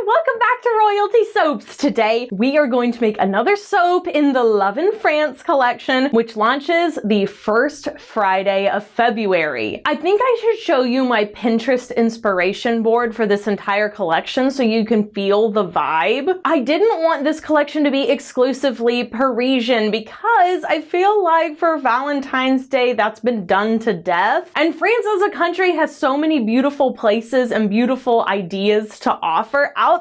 welcome back to Royalty Soaps. Today we are going to make another soap in the Love in France collection, which launches the first Friday of February. I think I should show you my Pinterest inspiration board for this entire collection so you can feel the vibe. I didn't want this collection to be exclusively Parisian because I feel like for Valentine's Day that's been done to death. And France as a country has so many beautiful places and beautiful ideas to offer outside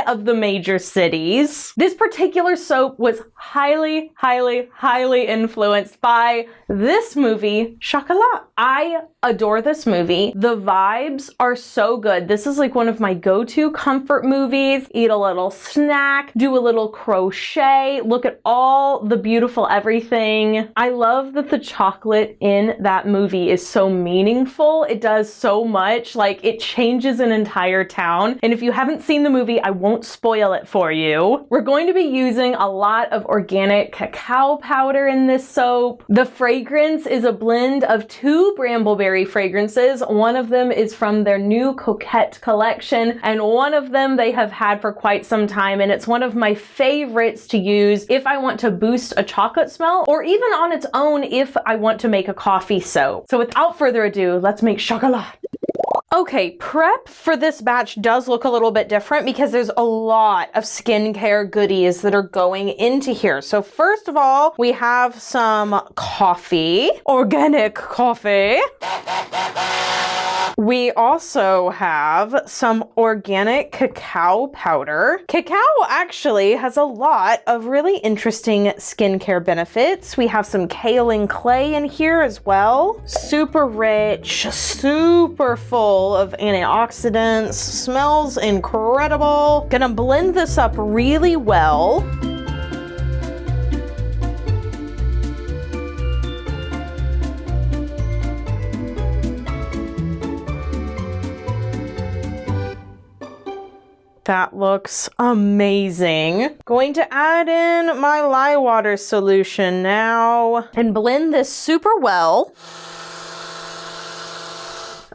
of the major cities. This particular soap was highly influenced by this movie, Chocolat. I adore this movie. The vibes are so good. This is like one of my go-to comfort movies. Eat a little snack, do a little crochet, look at all the beautiful everything. I love that the chocolate in that movie is so meaningful. It does so much, like it changes an entire town. And if you haven't seen the movie, I won't spoil it for you. We're going to be using a lot of organic cacao powder in this soap. The fragrance is a blend of two Brambleberry fragrances. One of them is from their new Coquette collection, and one of them they have had for quite some time, and it's one of my favorites to use if I want to boost a chocolate smell, or even on its own if I want to make a coffee soap. So without further ado, let's make Chocolat. Okay, prep for this batch does look a little bit different because there's a lot of skincare goodies that are going into here. So first of all, we have some coffee, organic coffee. We also have some organic cacao powder. Cacao actually has a lot of really interesting skincare benefits. We have some kaolin clay in here as well. Super rich, super full of antioxidants, smells incredible. Gonna blend this up really well. That looks amazing. Going to add in my lye water solution now and blend this super well.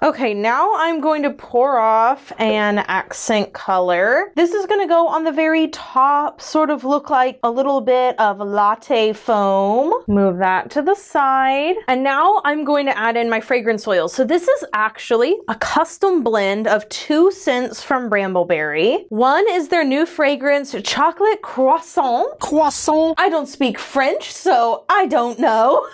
Okay, now I'm going to pour off an accent color. This is going to go on the very top, sort of look like a little bit of latte foam. Move that to the side. And now I'm going to add in my fragrance oil. So this is actually a custom blend of 2 scents from Brambleberry. One is their new fragrance, Chocolat Croissant. Croissant. I don't speak French, so I don't know.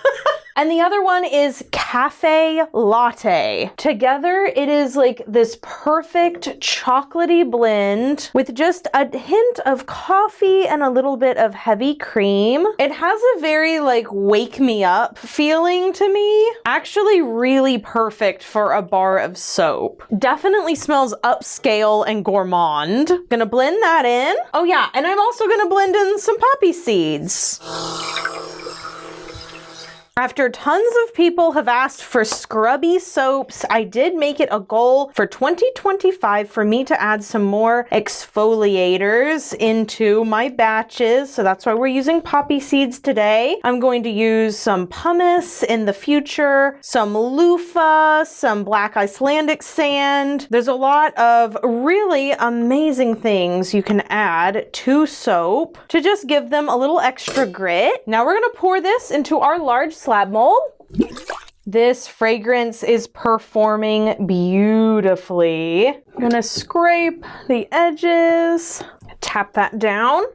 And the other one is Cafe Latte. Together, it is like this perfect chocolatey blend with just a hint of coffee and a little bit of heavy cream. It has a very like wake me up feeling to me. Actually really perfect for a bar of soap. Definitely smells upscale and gourmand. Gonna blend that in. Oh yeah, and I'm also gonna blend in some poppy seeds. After tons of people have asked for scrubby soaps, I did make it a goal for 2025 for me to add some more exfoliators into my batches. So that's why we're using poppy seeds today. I'm going to use some pumice in the future, some loofah, some black Icelandic sand. There's a lot of really amazing things you can add to soap to just give them a little extra grit. Now we're gonna pour this into our large slab mold. This fragrance is performing beautifully. I'm gonna scrape the edges, tap that down.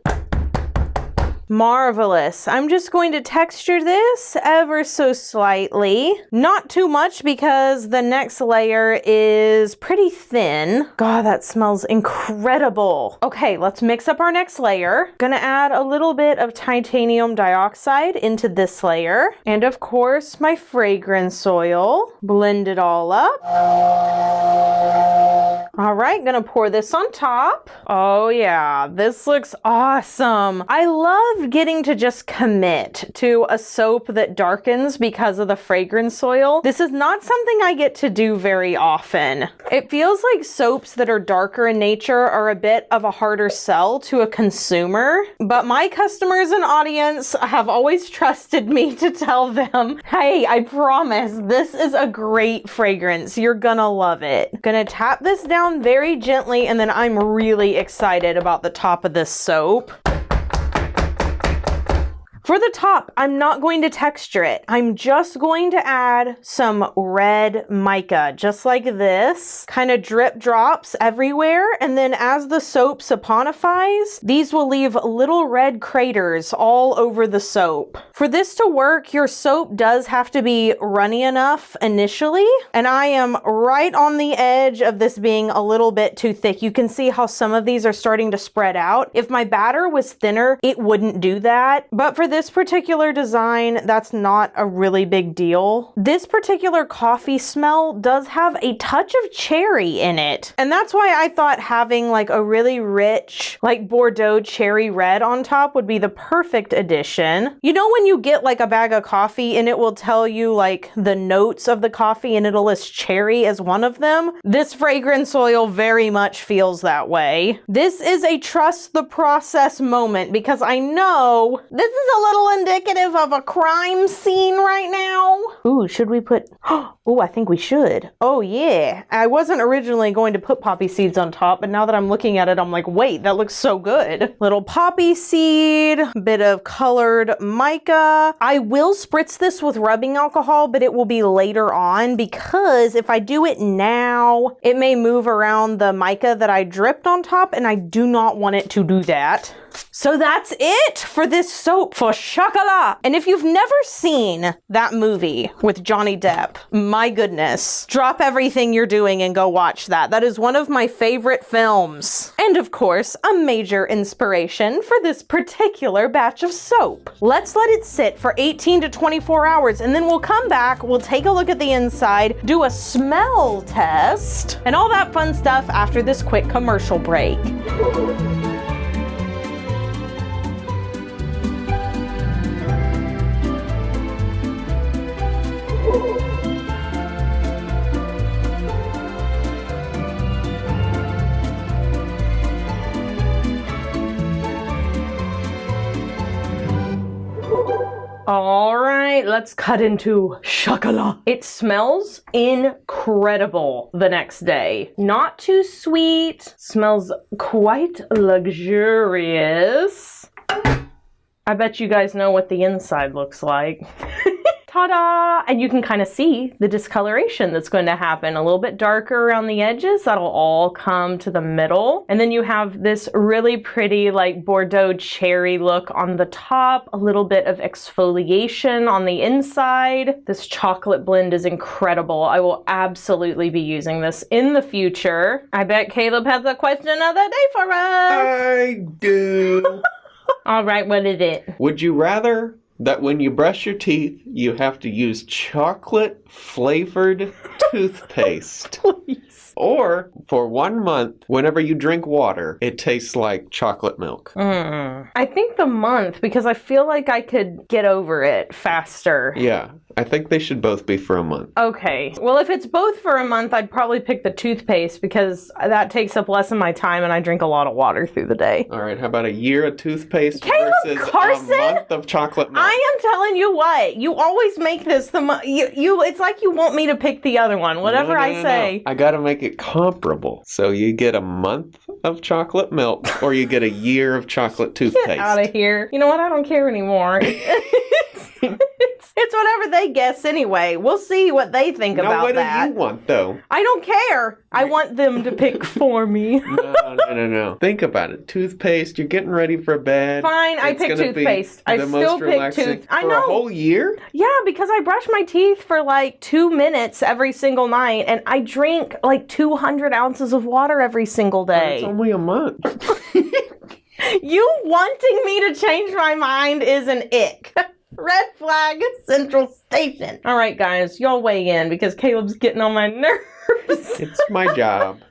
Marvelous. I'm just going to texture this ever so slightly. Not too much because the next layer is pretty thin. God, that smells incredible. Okay, let's mix up our next layer. Gonna add a little bit of titanium dioxide into this layer. And of course, my fragrance oil. Blend it all up. All right, gonna pour this on top. Oh yeah, this looks awesome. I love getting to just commit to a soap that darkens because of the fragrance oil. This is not something I get to do very often. It feels like soaps that are darker in nature are a bit of a harder sell to a consumer, but my customers and audience have always trusted me to tell them, hey, I promise this is a great fragrance. You're gonna love it. Gonna tap this down down very gently, and then I'm really excited about the top of this soap. For the top, I'm not going to texture it. I'm just going to add some red mica, just like this. Kind of drip drops everywhere, and then as the soap saponifies, these will leave little red craters all over the soap. For this to work, your soap does have to be runny enough initially, and I am right on the edge of this being a little bit too thick. You can see how some of these are starting to spread out. If my batter was thinner, it wouldn't do that, but for this particular design, that's not a really big deal. This particular coffee smell does have a touch of cherry in it, and that's why I thought having like a really rich, like Bordeaux cherry red on top would be the perfect addition. You know when you get like a bag of coffee and it will tell you like the notes of the coffee and it'll list cherry as one of them? This fragrance oil very much feels that way. This is a trust the process moment because I know this is a little indicative of a crime scene right now. Ooh, should we put... Oh, I think we should. Oh, yeah. I wasn't originally going to put poppy seeds on top, but now that I'm looking at it, I'm like, wait, that looks so good. Little poppy seed, bit of colored mica. I will spritz this with rubbing alcohol, but it will be later on because if I do it now, it may move around the mica that I dripped on top, and I do not want it to do that. So that's it for this soap for Chocolat. And if you've never seen that movie with Johnny Depp, my goodness, drop everything you're doing and go watch that. That is one of my favorite films. And of course, a major inspiration for this particular batch of soap. Let's let it sit for 18 to 24 hours and then we'll come back, we'll take a look at the inside, do a smell test, and all that fun stuff after this quick commercial break. All right, let's cut into Chocolat. It smells incredible the next day. Not too sweet, smells quite luxurious. I bet you guys know what the inside looks like. Ta-da! And you can kind of see the discoloration that's going to happen. A little bit darker around the edges. That'll all come to the middle. And then you have this really pretty like Bordeaux cherry look on the top. A little bit of exfoliation on the inside. This chocolate blend is incredible. I will absolutely be using this in the future. I bet Caleb has a question of the day for us. I do. All right, what is it? Would you rather that when you brush your teeth, you have to use chocolate-flavored toothpaste? Please. Or, for 1 month, whenever you drink water, it tastes like chocolate milk? I think the month, because I feel like I could get over it faster. Yeah, I think they should both be for a month. Okay. Well, if it's both for a month, I'd probably pick the toothpaste because that takes up less of my time and I drink a lot of water through the day. All right, how about a year of toothpaste Caleb versus Carson? a month of chocolate milk? I am telling you what, you always make this it's like you want me to pick the other one, whatever I say. I gotta make it comparable. So you get a month of chocolate milk or you get a year of chocolate toothpaste. Get out of here. You know what? I don't care anymore. It's whatever they guess anyway. We'll see what they think about that. What do you want, though? I don't care. I want them to pick for me. No. Think about it. Toothpaste, you're getting ready for bed. Fine, I pick toothpaste. I still pick toothpaste. I know. For a whole year? Yeah, because I brush my teeth for like 2 minutes every single night, and I drink like 200 ounces of water every single day. It's only a month. You wanting me to change my mind is an ick. Red flag Central Station. All right, guys, y'all weigh in because Caleb's getting on my nerves. It's my job.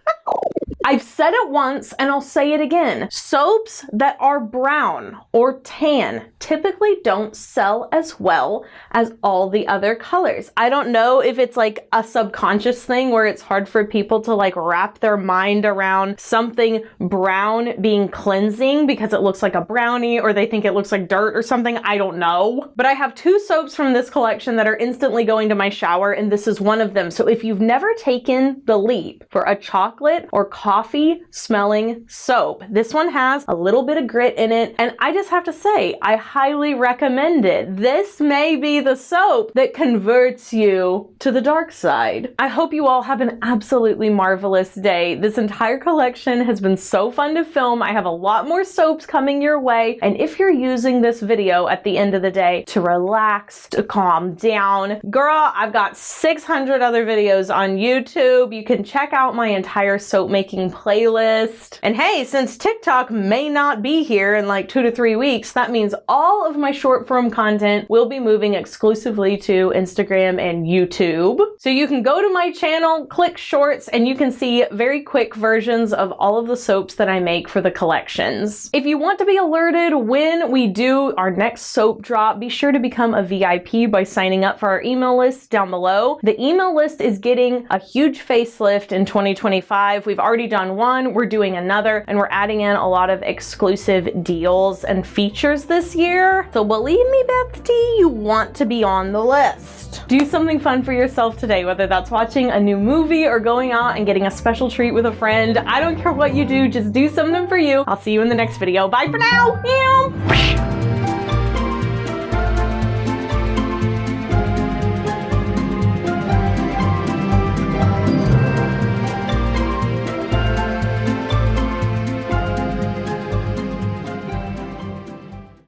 I've said it once and I'll say it again. Soaps that are brown or tan typically don't sell as well as all the other colors. I don't know if it's like a subconscious thing where it's hard for people to like wrap their mind around something brown being cleansing because it looks like a brownie, or they think it looks like dirt or something. I don't know. But I have 2 soaps from this collection that are instantly going to my shower, and this is one of them. So if you've never taken the leap for a chocolate or coffee smelling soap, this one has a little bit of grit in it, and I just have to say, I highly recommend it. This may be the soap that converts you to the dark side. I hope you all have an absolutely marvelous day. This entire collection has been so fun to film. I have a lot more soaps coming your way, and if you're using this video at the end of the day to relax, to calm down, girl, I've got 600 other videos on YouTube. You can check out my entire soap making playlist. And hey, since TikTok may not be here in like 2 to 3 weeks, that means all of my short form content will be moving exclusively to Instagram and YouTube. So you can go to my channel, click shorts, and you can see very quick versions of all of the soaps that I make for the collections. If you want to be alerted when we do our next soap drop, be sure to become a VIP by signing up for our email list down below. The email list is getting a huge facelift in 2025. We've already done one, we're doing another, and we're adding in a lot of exclusive deals and features this year. So believe me, Beth T, you want to be on the list. Do something fun for yourself today, whether that's watching a new movie or going out and getting a special treat with a friend. I don't care what you do, just do something for you. I'll see you in the next video. Bye for now.